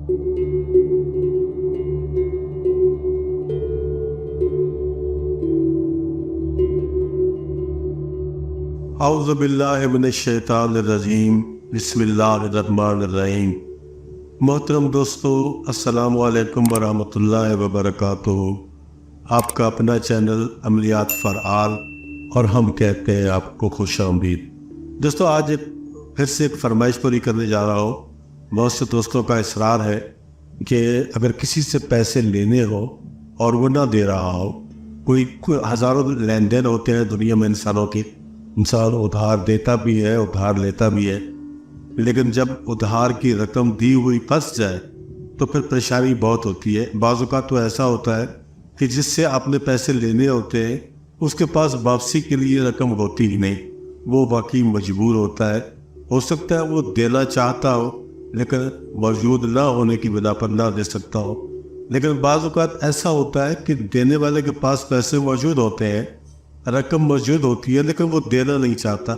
اعوذ باللہ من الشیطان الرجیم، بسم اللہ الرحمن الرحیم۔ محترم دوستو، السلام علیکم ورحمۃ اللہ وبرکاتہ۔ آپ کا اپنا چینل عملیات فار آل، اور ہم کہتے ہیں آپ کو خوش آمدید۔ دوستو، آج پھر سے ایک فرمائش پوری کرنے جا رہا ہوں۔ بہت سے دوستوں کا اصرار ہے کہ اگر کسی سے پیسے لینے ہو اور وہ نہ دے رہا ہو، کوئی ہزاروں لین دین ہوتے ہیں دنیا میں انسانوں کی، انسان ادھار دیتا بھی ہے، ادھار لیتا بھی ہے، لیکن جب ادھار کی رقم دی ہوئی پھنس جائے تو پھر پریشانی بہت ہوتی ہے۔ بعض اوقات تو ایسا ہوتا ہے کہ جس سے آپ نے پیسے لینے ہوتے ہیں اس کے پاس واپسی کے لیے رقم ہوتی ہی نہیں، وہ واقعی مجبور ہوتا ہے۔ ہو سکتا ہے وہ دینا چاہتا ہو لیکن موجود نہ ہونے کی بنا پر نہ دے سکتا ہو، لیکن بعض اوقات ایسا ہوتا ہے کہ دینے والے کے پاس پیسے موجود ہوتے ہیں، رقم موجود ہوتی ہے، لیکن وہ دینا نہیں چاہتا،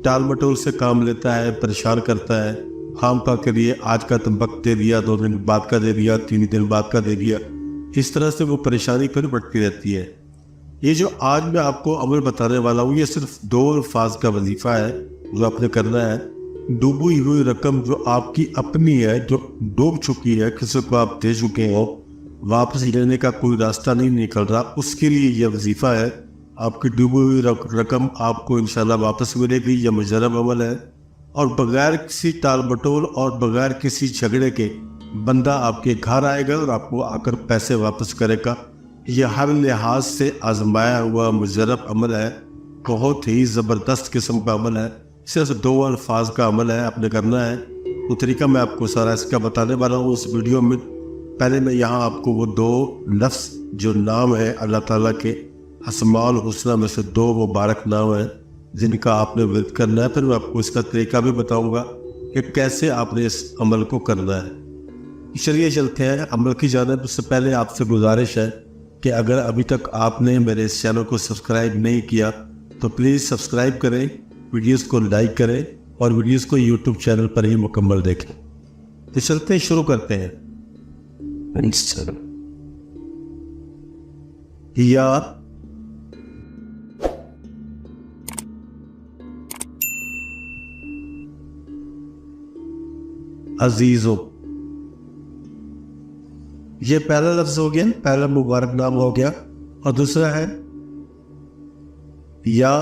ٹال مٹول سے کام لیتا ہے، پریشان کرتا ہے، خام خواہ کے لیے آج کا تم وقت دے دیا، 2 دن بعد کا دے دیا، 3 دن بعد کا دے دیا، اس طرح سے وہ پریشانی پھر بڑھتی رہتی ہے۔ یہ جو آج میں آپ کو عمل بتانے والا ہوں، یہ صرف 2 الفاظ کا وظیفہ ہے جو آپ نے کرنا ہے۔ ڈوبی ہوئی رقم جو آپ کی اپنی ہے، جو ڈوب چکی ہے، کسی کو آپ دے چکے ہو، واپس لینے کا کوئی راستہ نہیں نکل رہا، اس کے لیے یہ وظیفہ ہے۔ آپ کی ڈوبی ہوئی رقم آپ کو انشاءاللہ واپس ملے گی، یہ مجرب عمل ہے، اور بغیر کسی ٹال مٹول اور بغیر کسی جھگڑے کے بندہ آپ کے گھر آئے گا اور آپ کو آ کر پیسے واپس کرے گا۔ یہ ہر لحاظ سے آزمایا ہوا مجرب عمل ہے، بہت ہی زبردست قسم کا عمل ہے، صرف 2 الفاظ کا عمل ہے، آپ نے کرنا ہے۔ وہ طریقہ میں آپ کو سارا اس کا بتانے والا ہوں اس ویڈیو میں۔ پہلے میں یہاں آپ کو وہ 2 لفظ جو نام ہے اللہ تعالیٰ کے اسماء الحسنی میں سے 2 مبارک نام ہیں جن کا آپ نے ورد کرنا ہے، پھر میں آپ کو اس کا طریقہ بھی بتاؤں گا کہ کیسے آپ نے اس عمل کو کرنا ہے۔ چلیے چلتے ہیں عمل کی جانب۔ اس سے پہلے آپ سے گزارش ہے کہ اگر ابھی تک آپ نے میرے اس چینل کو سبسکرائب نہیں کیا تو پلیز سبسکرائب کریں، ویڈیوز کو لائک کریں اور ویڈیوز کو یوٹیوب چینل پر ہی مکمل دیکھیں۔ تو چلتے ہیں، شروع کرتے ہیں۔ یا عزیزو، یہ پہلا لفظ ہو گیا، پہلا مبارک نام ہو گیا، اور دوسرا ہے یا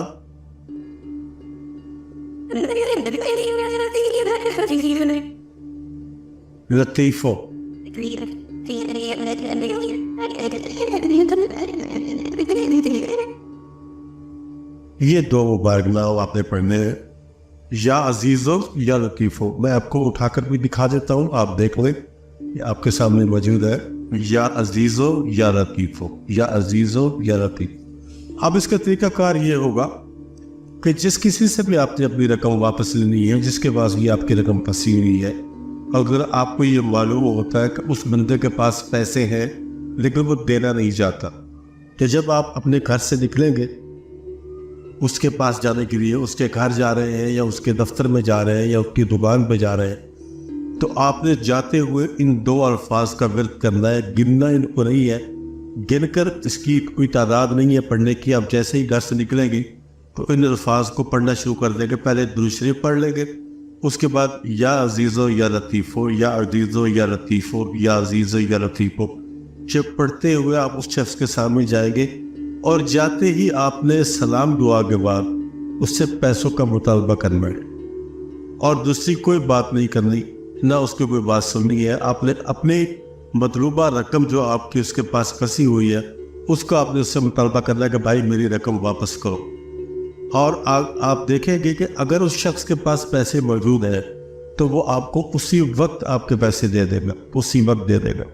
لطیفو۔ یہ 2 مبارک نام آپ نے پڑھنے ہیں، یا عزیزو یا لطیفو۔ میں آپ کو اٹھا کر بھی دکھا دیتا ہوں، آپ دیکھ لیں، یہ آپ کے سامنے موجود ہے، یا عزیزو یا لطیفو، یا عزیزو یا لطیفو۔ اب اس کا طریقہ کار یہ ہوگا کہ جس کسی سے بھی آپ نے اپنی رقم واپس لینی ہے، جس کے پاس بھی آپ کی رقم پھنسی ہوئی ہے، اگر آپ کو یہ معلوم ہوتا ہے کہ اس بندے کے پاس پیسے ہیں لیکن وہ دینا نہیں چاہتا، کہ جب آپ اپنے گھر سے نکلیں گے اس کے پاس جانے کے لیے، اس کے گھر جا رہے ہیں یا اس کے دفتر میں جا رہے ہیں یا اس کی دکان پہ جا رہے ہیں، تو آپ نے جاتے ہوئے ان 2 الفاظ کا ورد کرنا ہے۔ گننا ان کو نہیں ہے، گن کر اس کی کوئی تعداد نہیں ہے پڑھنے کی۔ آپ جیسے ہی گھر سے نکلیں گے تو ان الفاظ کو پڑھنا شروع کر دیں گے۔ پہلے درود شریف پڑھ لیں گے، اس کے بعد یا عزیزو یا لطیفو، یا عزیزو یا لطیفو، یا عزیزو یا لطیفو، جب پڑھتے ہوئے آپ اس شخص کے سامنے جائیں گے، اور جاتے ہی آپ نے سلام دعا کے بعد اس سے پیسوں کا مطالبہ کرنا ہے، اور دوسری کوئی بات نہیں کرنی، نہ اس کی کوئی بات سننی ہے۔ آپ نے اپنی مطلوبہ رقم جو آپ کی اس کے پاس پھنسی ہوئی ہے، اس کو آپ نے اس سے مطالبہ کرنا ہے کہ بھائی میری رقم واپس کرو، اور آپ دیکھیں گے کہ اگر اس شخص کے پاس پیسے موجود ہیں تو وہ آپ کو اسی وقت آپ کے پیسے دے دے گا، اسی وقت دے دے گا،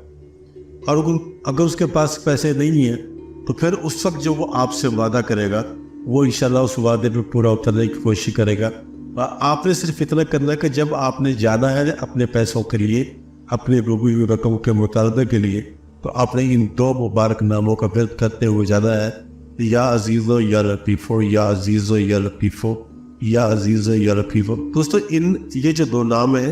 اور اگر اس کے پاس پیسے نہیں ہیں تو پھر اس وقت جو وہ آپ سے وعدہ کرے گا وہ انشاءاللہ اس وعدے پہ پورا اترنے کی کوشش کرے گا۔ آپ نے صرف اتنا کرنا ہے کہ جب آپ نے جانا ہے اپنے پیسوں کے لیے، اپنے ڈوبی ہوئی رقم کے مطالبے کے لیے، تو آپ نے ان 2 مبارک ناموں کا ورد کرتے ہوئے جانا ہے، یا عزیزو یا لطیفو، یا عزیزو یا لطیفو، یا عزیزو یا لطیفو۔ دوستو، یہ جو 2 نام ہیں